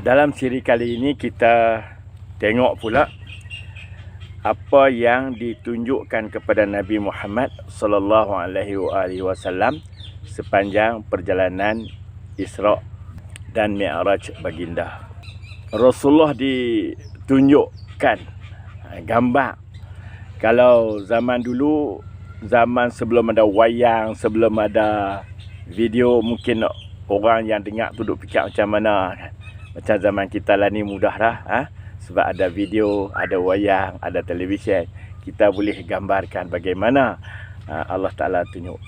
Dalam siri kali ini kita tengok pula apa yang ditunjukkan kepada Nabi Muhammad sallallahu alaihi wasallam sepanjang perjalanan Isra dan Mi'raj baginda. Rasulullah ditunjukkan gambar. Kalau zaman dulu, zaman sebelum ada wayang, sebelum ada video, mungkin orang yang dengar tu duk fikir macam mana kan. Macam zaman kita lah ni mudah dah. Sebab ada video, ada wayang, ada televisyen. Kita boleh gambarkan bagaimana Allah Ta'ala tunjuk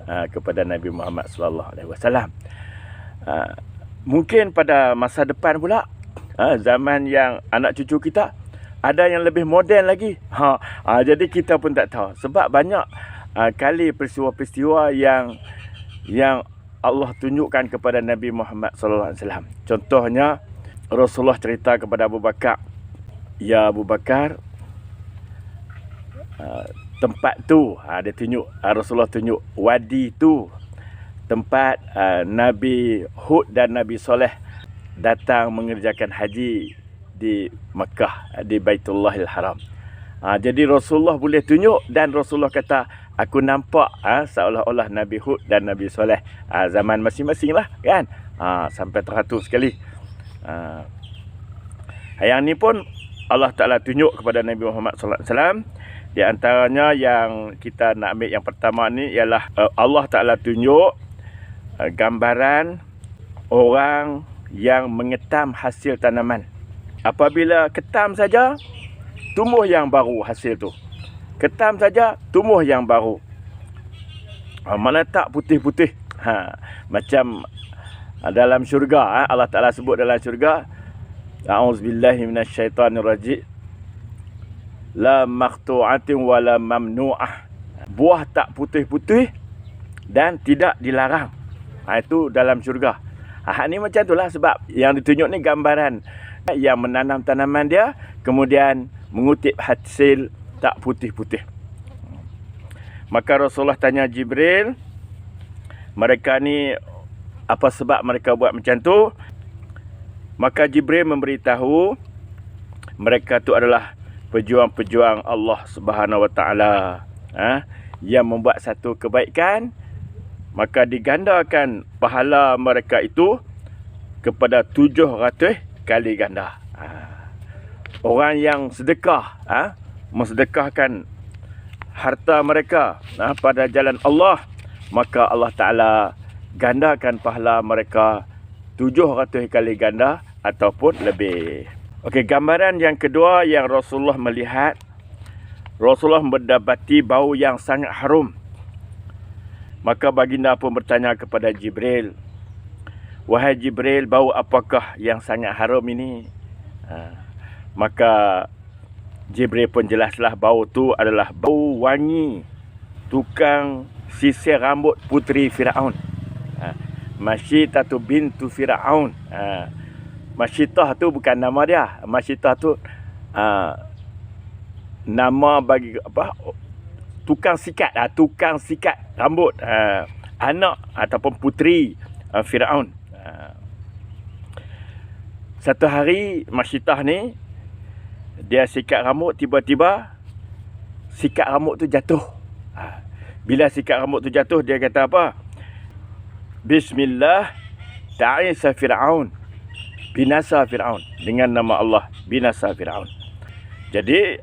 kepada Nabi Muhammad SAW. Mungkin pada masa depan pula, zaman yang anak cucu kita, ada yang lebih moden lagi. Jadi kita pun tak tahu. Sebab banyak kali peristiwa-peristiwa yang Allah tunjukkan kepada Nabi Muhammad SAW. Contohnya, Rasulullah cerita kepada Abu Bakar, "Ya Abu Bakar, tempat tu," dia tunjuk, Rasulullah tunjuk wadi tu, tempat Nabi Hud dan Nabi Soleh datang mengerjakan haji di Mekah, di Baitullahil Haram. Jadi Rasulullah boleh tunjuk, dan Rasulullah kata, "Aku nampak seolah-olah Nabi Hud dan Nabi Soleh zaman masing-masing lah kan." Sampai teratur sekali. Yang ni pun Allah Ta'ala tunjuk kepada Nabi Muhammad SAW. Di antaranya yang kita nak ambil yang pertama ni ialah Allah Ta'ala tunjuk gambaran orang yang mengetam hasil tanaman. Apabila ketam saja, tumbuh yang baru hasil tu. Ketam saja, tumbuh yang baru. Mana tak putih-putih. Macam dalam syurga, Allah Ta'ala sebut dalam syurga, "A'udzubillahi minasyaitanirrajim. La maqtu'atin wa la mamnu'ah." Buah tak putih-putih dan tidak dilarang. Itu dalam syurga. Ni macam itulah, sebab yang ditunjuk ni gambaran yang menanam tanaman dia, kemudian mengutip hasil tak putih-putih. Maka Rasulullah tanya Jibril, mereka ni apa sebab mereka buat macam tu? Maka Jibril memberitahu mereka tu adalah pejuang-pejuang Allah Subhanahu Wa Taala, yang membuat satu kebaikan, maka digandakan pahala mereka itu kepada 700 kali ganda. Orang yang sedekah, mensedekahkan harta mereka pada jalan Allah, maka Allah Ta'ala gandakan pahala mereka 700 kali ganda ataupun lebih. Okey, gambaran yang kedua yang Rasulullah melihat, Rasulullah mendapati bau yang sangat harum. Maka baginda pun bertanya kepada Jibril, "Wahai Jibril, bau apakah yang sangat harum ini?" Maka Jibril pun jelaslah bau tu adalah bau wangi tukang sisir rambut puteri Firaun, Masyitah bintu Firaun. Masyitah tu bukan nama dia. Masyitah tu nama bagi apa? Tukang sikat, tukang sikat rambut, anak ataupun puteri Firaun. Satu hari Masyitah ni dia sikat rambut, tiba-tiba sikat rambut tu jatuh. Bila sikat rambut tu jatuh, dia kata apa? "Bismillah, ta'isa Firaun." Binasa Firaun. Dengan nama Allah, binasa Firaun. Jadi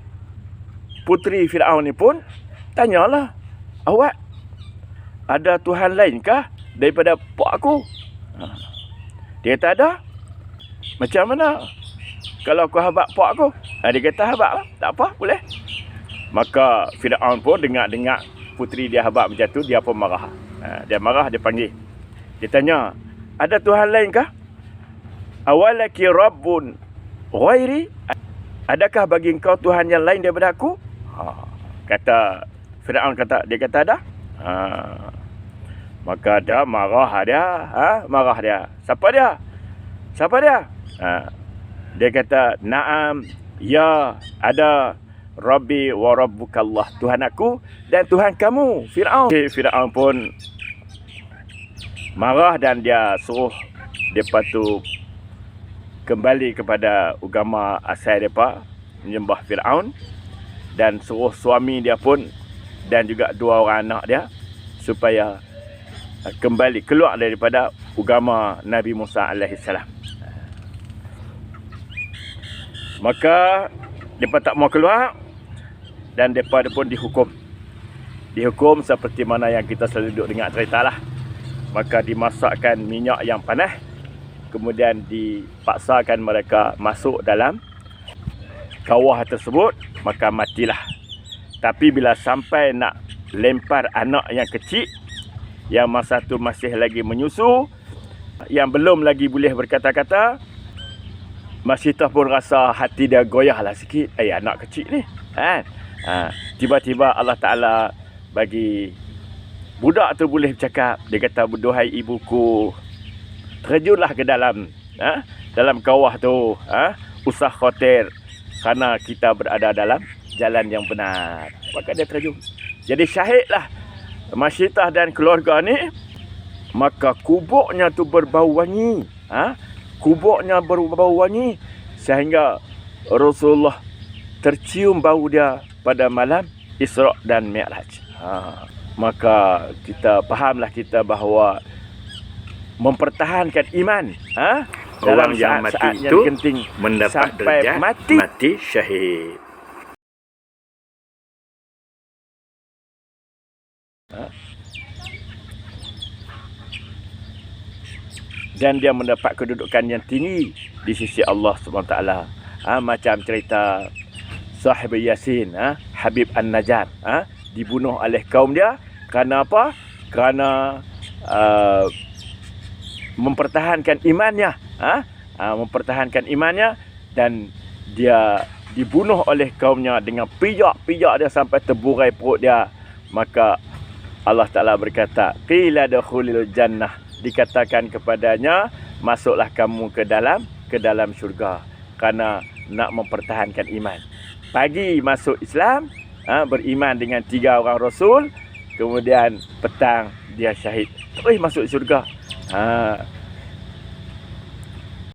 puteri Firaun ni pun tanyalah, "Awak ada Tuhan lainkah daripada pak aku?" Dia kata, "Ada." "Macam mana kalau aku habaq pak aku?" Dia kata, "Habaq lah, tak apa, boleh." Maka Firaun pun dengar puteri dia habaq macam tu, dia pun marah. Dia marah, dia panggil. Dia tanya, "Ada Tuhan lainkah? Awalaki Rabbun ghairi? Adakah bagi engkau Tuhan yang lain daripada aku?" Kata Firaun, dia kata ada. Maka dia marah dia, marah dia. Siapa dia? Dia kata, "Na'am, ya, ada Rabbi wa Rabbukallah, Tuhan aku dan Tuhan kamu, Firaun." Firaun pun marah dan dia suruh dia patu kembali kepada agama asal mereka, menyembah Firaun, dan suruh suami dia pun dan juga 2 orang anak dia supaya kembali keluar daripada agama Nabi Musa AS. Maka mereka tak mau keluar dan mereka pun dihukum. Dihukum seperti mana yang kita selalu duduk dengar cerita lah. Maka dimasakkan minyak yang panas, kemudian dipaksakan mereka masuk dalam kawah tersebut, maka matilah. Tapi bila sampai nak lempar anak yang kecil, yang masa tu masih lagi menyusu, yang belum lagi boleh berkata-kata, Masyidah pun rasa hati dia goyah lah sikit. Anak kecil ni kan? Tiba-tiba Allah Ta'ala bagi budak tu boleh bercakap. Dia kata, "Duhai ibuku, terjunlah ke dalam dalam kawah tu, usah khawatir, kerana kita berada dalam jalan yang benar." Maka dia terjun. Jadi syahidlah Masyidah dan keluarga ni. Maka kubuknya tu berbau wangi. Kubuknya berbau wangi sehingga Rasulullah tercium bau dia pada malam Isra' dan Mi'raj. Maka kita fahamlah kita bahawa mempertahankan iman dalam orang yang saat-saat mati yang itu genting mendapat sampai derajat mati syahid. Dan dia mendapat kedudukan yang tinggi di sisi Allah SWT. Macam cerita Sahib Yasin, Habib An-Najjar, dibunuh oleh kaum dia kerana apa? Kerana mempertahankan imannya, mempertahankan imannya, dan dia dibunuh oleh kaumnya dengan pijak dia sampai terburai perut dia. Maka Allah Ta'ala berkata, "Qila dakhulil jannah," dikatakan kepadanya, masuklah kamu ke dalam syurga, kerana nak mempertahankan iman. Pagi masuk Islam, beriman dengan 3 orang Rasul, kemudian petang dia syahid, terus masuk syurga.